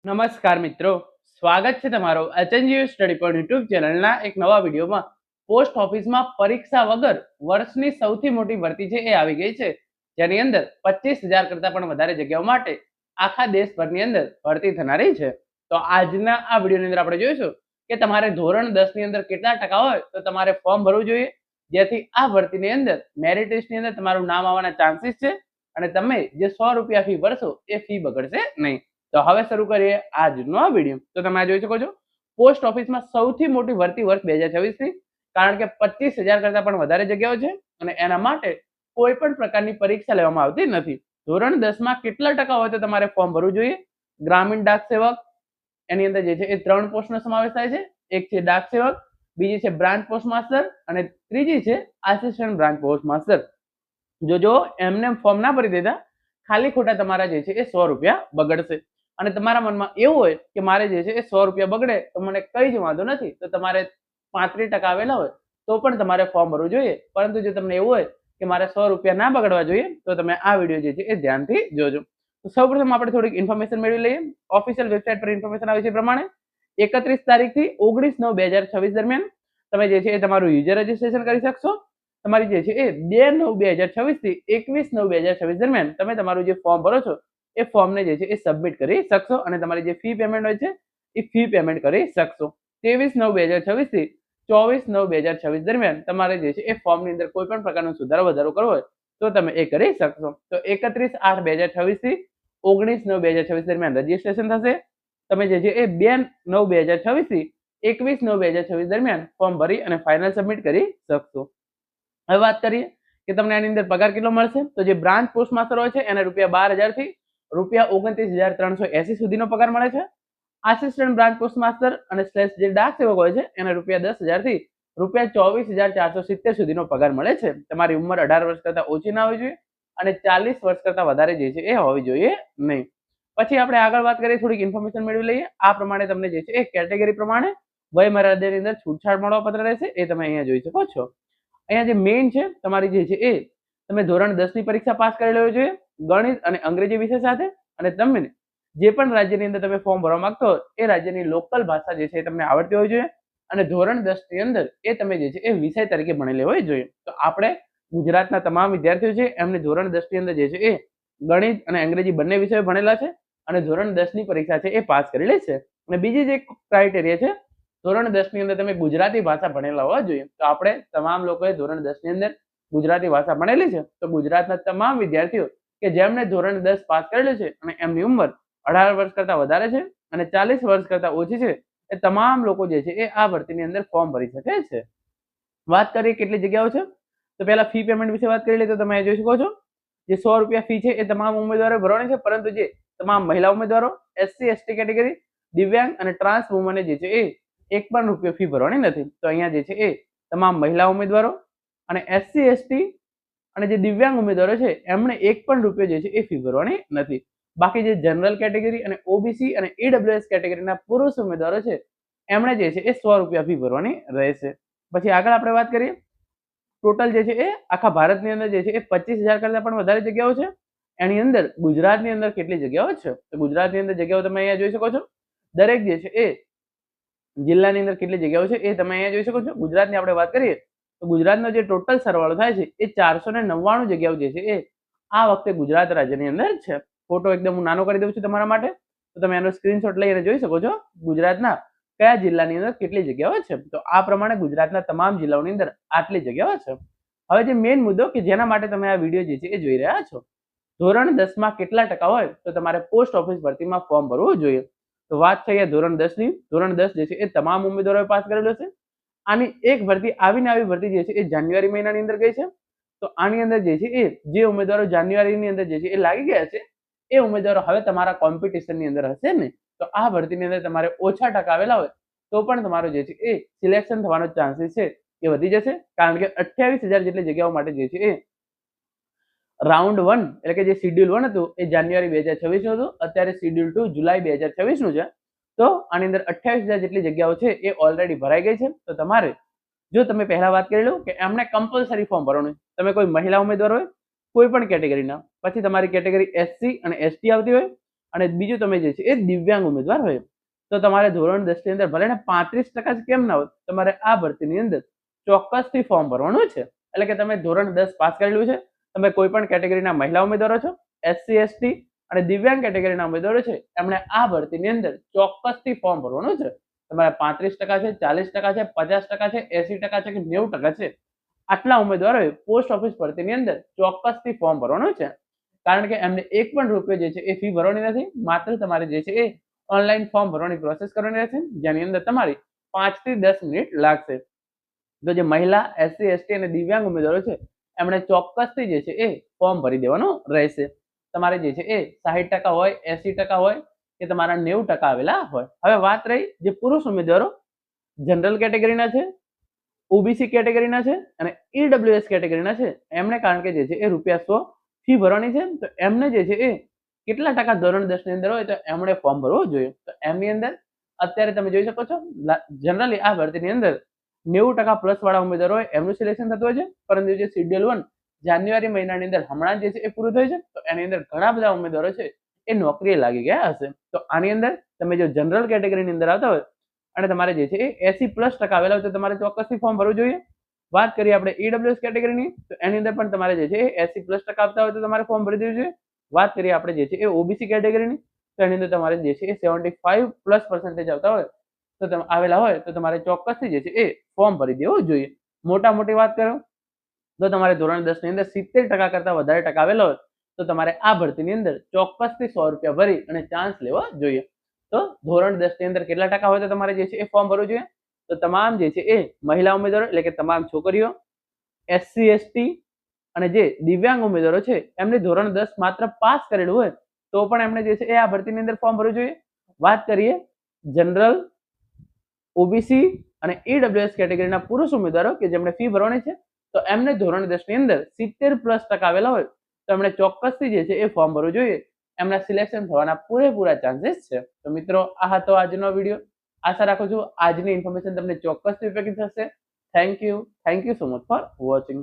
નમસ્કાર મિત્રો, સ્વાગત છે તમારું એચએનજીયુ સ્ટડી પોઈન્ટ યુટ્યુબ ચેનલના એક નવા વિડીયોમાં. પોસ્ટ ઓફિસમાં પરીક્ષા વગર વર્ષની સૌથી મોટી ભરતી છે એ આવી ગઈ છે, જેની અંદર 25,000 કરતા પણ વધારે જગ્યાઓ માટે આખા દેશભરની અંદર ભરતી થનારી છે. તો આજના આ વિડીયોની અંદર આપણે જોઈશું કે તમારે ધોરણ 10 ની અંદર કેટલા ટકા હોય તો તમારે ફોર્મ ભરવું જોઈએ, જેથી આ ભરતીની અંદર મેરિટ લિસ્ટની અંદર તમારું નામ આવવાના ચાન્સીસ છે અને તમે જે 100 રૂપિયા ફી ભરશો એ ફી બગડશે નહીં. તો હવે શરૂ કરીએ આજનો આ વિડીયો. તો તમે જોઈ શકો છો, પોસ્ટ ઓફિસમાં સૌથી મોટી ભરતી વર્ષ 2026 ની, કારણ કે 25,000 કરતા પણ વધારે જગ્યાઓ છે અને એના માટે કોઈ પણ પ્રકારની પરીક્ષા લેવામાં આવતી નથી. ધોરણ 10 માં કેટલા ટકા હોય તો તમારે ફોર્મ ભરવું જોઈએ? ગ્રામીણ ડાક સેવક, એની અંદર જે છે એ 3 પોસ્ટનો સમાવેશ થાય છે. એક છે ડાક સેવક, બીજી છે બ્રાન્ચ પોસ્ટ માસ્ટર અને ત્રીજી છે આસિસ્ટન્ટ બ્રાન્ચ પોસ્ટ માસ્ટર. જો એમને ફોર્મ ના ભરી દેતા, ખાલી ખોટા તમારા જે છે એ 100 રૂપિયા બગડશે. અને તમારા મનમાં એવું હોય કે મારે જે છે એ 100 રૂપિયા બગડે તો મને કઈ જ વાંધો નથી, તો તમારે 35% આવેલા હોય તો પણ તમારે ફોર્મ ભરવું જોઈએ. પરંતુ જો તમને એવું હોય કે મારે 100 રૂપિયા ના બગડવા જોઈએ તો તમે આ વિડીયો જે છે એ ધ્યાનથી જોજો. તો સૌપ્રથમ આપણે થોડીક ઇન્ફોર્મેશન મેળવી લઈએ. ઓફિશિયલ વેબસાઇટ પર ઇન્ફોર્મેશન આવી છે પ્રમાણે 31 તારીખથી 19/9/2026 દરમિયાન તમે જે છે એ તમારું યુઝર રજીસ્ટ્રેશન કરી શકશો. તમારી જે છે એ 2/9/2026 થી 21/9/2026 દરમિયાન તમે તમારું જે ફોર્મ ભરો છો એ ફોર્મને જે છે એ સબમિટ કરી શકશો અને તમારી જે ફી પેમેન્ટ હોય છે એ ફી પેમેન્ટ કરી શકશો. 23/9/2026 થી 24/9/2026 દરમિયાન તમારે જે છે એ ફોર્મની અંદર કોઈ પણ પ્રકારનો સુધારો વધારો કરવો હોય તો તમે એ કરી શકશો. તો 31/8/2026 થી 19/9/2026 દરમિયાન રજીસ્ટ્રેશન થશે. તમે જે છે એ 2/9/2026 થી 21/9/2026 દરમિયાન ફોર્મ ભરી અને ફાઇનલ સબમિટ કરી શકશો. હવે વાત કરીએ કે તમને આની અંદર પગાર કેટલો મળશે. તો જે બ્રાન્ચ પોસ્ટ માસ્ટર હોય છે એને ₹12,000 થી ₹29,380 સુધીનો પગાર મળે છે. આસિસ્ટન્ટ બ્રાન્ચ પોસ્ટ માસ્ટર અને સ્લેશ જે ડાક સેવક હોય છે એને ₹10,000 થી ₹24,470 સુધીનો પગાર મળે છે. તમારી ઉંમર 18 વર્ષ કરતા ઓછી ના હોવી જોઈએ અને 40 વર્ષ કરતા વધારે જે છે એ હોવી જોઈએ નહીં. પછી આપણે આગળ વાત કરીએ, થોડીક ઇન્ફોર્મેશન મેળવી લઈએ. આ પ્રમાણે તમને જે છે એ કેટેગરી પ્રમાણે વય મર્યાદાની અંદર છૂટછાટ મળવાપાત્ર રહેશે, એ તમે અહીંયા જોઈ શકો છો. અહીંયા જે મેઇન છે તમારી જે છે એ તમે ધોરણ 10 ની પરીક્ષા પાસ કરી લેવી જોઈએ ગણિત અને અંગ્રેજી વિષય સાથે, અને તમને જે પણ રાજ્યની અંદર તમે ફોર્મ ભરવા માંગતો હો એ રાજ્યની લોકલ ભાષા જે છે એ તમને આવડતી હોવી જોઈએ અને ધોરણ 10 ની અંદર એ તમે જે છે એ વિષય તરીકે ભણી લેવો જોઈએ. તો આપણે ગુજરાતના તમામ વિદ્યાર્થીઓ છે એમને ધોરણ 10 ની અંદર જે છે એ ગણિત અને અંગ્રેજી બંને વિષયો ભણેલા છે અને ધોરણ 10 ની પરીક્ષા છે એ પાસ કરેલી છે. અને બીજી જે ક્રાઇટેરિયા છે, ધોરણ 10 ની અંદર તમે ગુજરાતી ભાષા ભણેલા હોવા જોઈએ. તો આપણે તમામ લોકોએ ધોરણ 10 ની અંદર ગુજરાતી ભાષા ભણેલી છે. તો ગુજરાતના તમામ વિદ્યાર્થીઓ કે જેમણે ધોરણ 10 પાસ કરેલું છે અને એમની ઉંમર 18 વર્ષ કરતા વધારે છે અને 40 વર્ષ કરતા ઓછી છે, એ તમામ લોકો જે છે એ આ ભરતીની અંદર ફોર્મ ભરી શકે છે. વાત કરીએ કેટલી જગ્યાઓ છે, તો પહેલા ફી પેમેન્ટ વિશે વાત કરી લઈએ. તો તમે જોઈ શકો છો, જે 100 રૂપિયા ફી છે એ તમામ ઉમેદવારો ભરવાની છે, પરંતુ જે તમામ મહિલા ઉમેદવારો, SC ST કેટેગરી, દિવ્યાંગ અને ટ્રાન્સ વુમને જે છે એ 1 પણ રૂપિયો ફી ભરવાની નથી. તો અહીંયા જે છે એ તમામ મહિલા ઉમેદવારો અને SC ST અને જે દિવ્યાંગ ઉમેદવારો છે એમણે 1 પણ રૂપિયો જે છે એ ફી ભરવાની નથી. બાકી જે જનરલ કેટેગરી અને OBC અને EWS કેટેગરીના પુરુષ ઉમેદવારો છે એમણે જે છે એ 100 રૂપિયા ફી ભરવાની રહેશે. પછી આગળ આપણે વાત કરીએ, ટોટલ જે છે એ આખા ભારતની અંદર જે છે એ 25,000 કરતા પણ વધારે જગ્યાઓ છે. એની અંદર ગુજરાતની અંદર કેટલી જગ્યાઓ છે, તો ગુજરાતની અંદર જગ્યાઓ તમે અહીંયા જોઈ શકો છો. દરેક જે છે એ જિલ્લાની અંદર કેટલી જગ્યાઓ છે એ તમે અહીંયા જોઈ શકો છો. ગુજરાતની આપણે વાત કરીએ તો ગુજરાતનો જે ટોટલ સરવાળો થાય છે એ 499 જગ્યાઓ જે છે એ આ વખતે ગુજરાત રાજ્યની અંદર છે. ફોટો એકદમ હું નાનો કરી દઉં છું તમારા માટે, તો તમે એનો સ્ક્રીનશોટ લઈને જોઈ શકો છો ગુજરાતના કયા જિલ્લાની અંદર કેટલી જગ્યાઓ છે. તો આ પ્રમાણે ગુજરાતના તમામ જિલ્લાઓની અંદર આટલી જગ્યાઓ છે. હવે જે મેઇન મુદ્દો કે જેના માટે તમે આ વિડીયો જે છે એ જોઈ રહ્યા છો, ધોરણ 10 માં કેટલા ટકા હોય તો તમારે પોસ્ટ ઓફિસ ભરતીમાં ફોર્મ ભરવું જોઈએ. તો વાત છે ધોરણ 10 ની. ધોરણ 10 જે છે એ તમામ ઉમેદવારોએ પાસ કરેલો છે. આની એક ભરતી આવીને આવી ભરતી જે છે એ જાન્યુઆરી મહિનાની અંદર ગઈ છે. તો આની અંદર જે છે એ જે ઉમેદવારો જાન્યુઆરીની અંદર જે છે એ લાગી ગયા છે એ ઉમેદવારો હવે તમારા કોમ્પિટિશનની અંદર હશે ને, તો આ ભરતીની અંદર તમારે ઓછા ટકા આવેલા હોય તો પણ તમારો જે છે એ સિલેક્શન થવાનો ચાન્સીસ છે એ વધી જશે, કારણ કે 28,000 જેટલી જગ્યાઓ માટે જે છે એ રાઉન્ડ 1 એટલે કે જે શિડ્યુલ 1 હતું એ જાન્યુઆરી 2026 નું હતું. અત્યારે શિડ્યુલ 2 જુલાઈ 2026 નું છે. તો આની અંદર 28,000 જેટલી જગ્યાઓ છે એ ઓલરેડી ભરાઈ ગઈ છે. તો તમારે, જો તમે પહેલા વાત કરી લો કે એમને કમ્પલસરી ફોર્મ ભરવાનું, તમે કોઈ મહિલા ઉમેદવાર હોય કોઈ પણ કેટેગરીના, પછી તમારી કેટેગરી SC અને ST આવતી હોય, અને બીજું તમે જે છે એ દિવ્યાંગ ઉમેદવાર હોય તો તમારે ધોરણ 10 ની અંદર ભલે ને 35% કેમ ના હોય, તમારે આ ભરતીની અંદર ચોક્કસથી ફોર્મ ભરવાનું છે. એટલે કે તમે ધોરણ 10 પાસ કરેલું છે, તમે કોઈ પણ કેટેગરીના મહિલા ઉમેદવારો છો, એસસી એસટી અને દિવ્યાંગ કેટેગરીના ઉમેદવારો છે, એમણે આ ભરતીની અંદર ચોક્કસથી ફોર્મ ભરવાનું છે. તમારે 35% છે, 40% છે, 50% છે, 80% છે કે 90% છે, આટલા ઉમેદવારોએ પોસ્ટ ઓફિસ ભરતીની અંદર ચોક્કસથી ફોર્મ ભરવાનું છે. કારણ કે એમને એક પણ રૂપિયો જે છે એ ફી ભરવાની નથી. માત્ર તમારે જે છે એ ઓનલાઈન ફોર્મ ભરવાની પ્રોસેસ કરવાની રહેશે, જેની અંદર તમારી 5 થી 10 મિનિટ લાગશે. તો જે મહિલા, એસસી એસટી અને દિવ્યાંગ ઉમેદવારો છે, એમણે ચોક્કસથી જે છે એ ફોર્મ ભરી દેવાનું રહેશે. તમારે જે છે એ 60% હોય, 80% હોય કે તમારા 90% આવેલા હોય. હવે વાત રહી જે પુરુષ ઉમેદવારો જનરલ કેટેગરીના છે, ઓબીસી કેટેગરીના છે અને ઈડબ્લ્યુએસ કેટેગરીના છે, એમણે કારણ કે જે છે એ ₹100 ફી ભરવાની છે, તો એમને જે છે એ કેટલા ટકા ધોરણ 10 ની અંદર હોય તો એમણે ફોર્મ ભરવું જોઈએ. તો એમની અંદર અત્યારે તમે જોઈ શકો છો જનરલી આ ભરતીની અંદર 90% પ્લસ વાળા ઉમેદવારો હોય એમનું સિલેક્શન થતું હોય છે. પરંતુ જે શેડ્યુલ 1 જાન્યુઆરી મહિનાની અંદર હમણાં જે છે એ પૂરું થયું છે, તો એની અંદર ઘણા બધા ઉમેદવારો છે એ નોકરીએ લાગી ગયા હશે. તો આની અંદર તમે જો જનરલ કેટેગરીની અંદર આવતા હોય અને તમારે જે છે એ 80+ આવેલા હોય તો તમારે ચોક્કસથી ફોર્મ ભરવું જોઈએ. વાત કરીએ આપણે ઈડબ્લ્યુએસ કેટેગરીની, તો એની અંદર પણ તમારે જે છે એ 80+ આવતા હોય તો તમારે ફોર્મ ભરી દેવું જોઈએ. વાત કરીએ આપણે જે છે એ ઓબીસી કેટેગરીની, તો એની અંદર તમારે જે છે એ 75+% આવતા હોય તો તમે આવેલા હોય તો તમારે ચોક્કસથી જે છે એ ફોર્મ ભરી દેવું જોઈએ. મોટી વાત કરો તો તમારે ધોરણ 10 ની અંદર 70% કરતા વધારે ટકા આવેલા હોય તો તમારે આ ભરતીની અંદર ચોક્કસથી ₹100 ભરી અને ચાન્સ લેવો જોઈએ. તો ધોરણ 10 ની અંદર કેટલા ટકા હોય તો તમારે જે છે એ ફોર્મ ભરવું જોઈએ? તો તમામ જે છે એ મહિલા ઉમેદવારો એટલે કે તમામ છોકરીઓ, એસસી એસટી અને જે દિવ્યાંગ ઉમેદવારો છે, એમને ધોરણ 10 માત્ર પાસ કરેલું હોય તો પણ એમને જે છે એ આ ભરતીની અંદર ફોર્મ ભરવું જોઈએ. વાત કરીએ જનરલ, ઓબીસી અને ઈડબ્લ્યુએસ કેટેગરીના પુરુષ ઉમેદવારો કે જેમણે ફી ભરવાની છે, તો એમને ધોરણ 10 ની અંદર 70+ આવેલા હોય તો એમણે ચોક્કસથી જે છે એ ફોર્મ ભરવું જોઈએ. એમના સિલેક્શન થવાના પૂરેપૂરા ચાન્સીસ છે. તો મિત્રો આ હતો આજનો વિડીયો. આશા રાખું છું આજની ઇન્ફોર્મેશન તમને ચોક્કસથી ઉપયોગી થશે. Thank you so much for watching.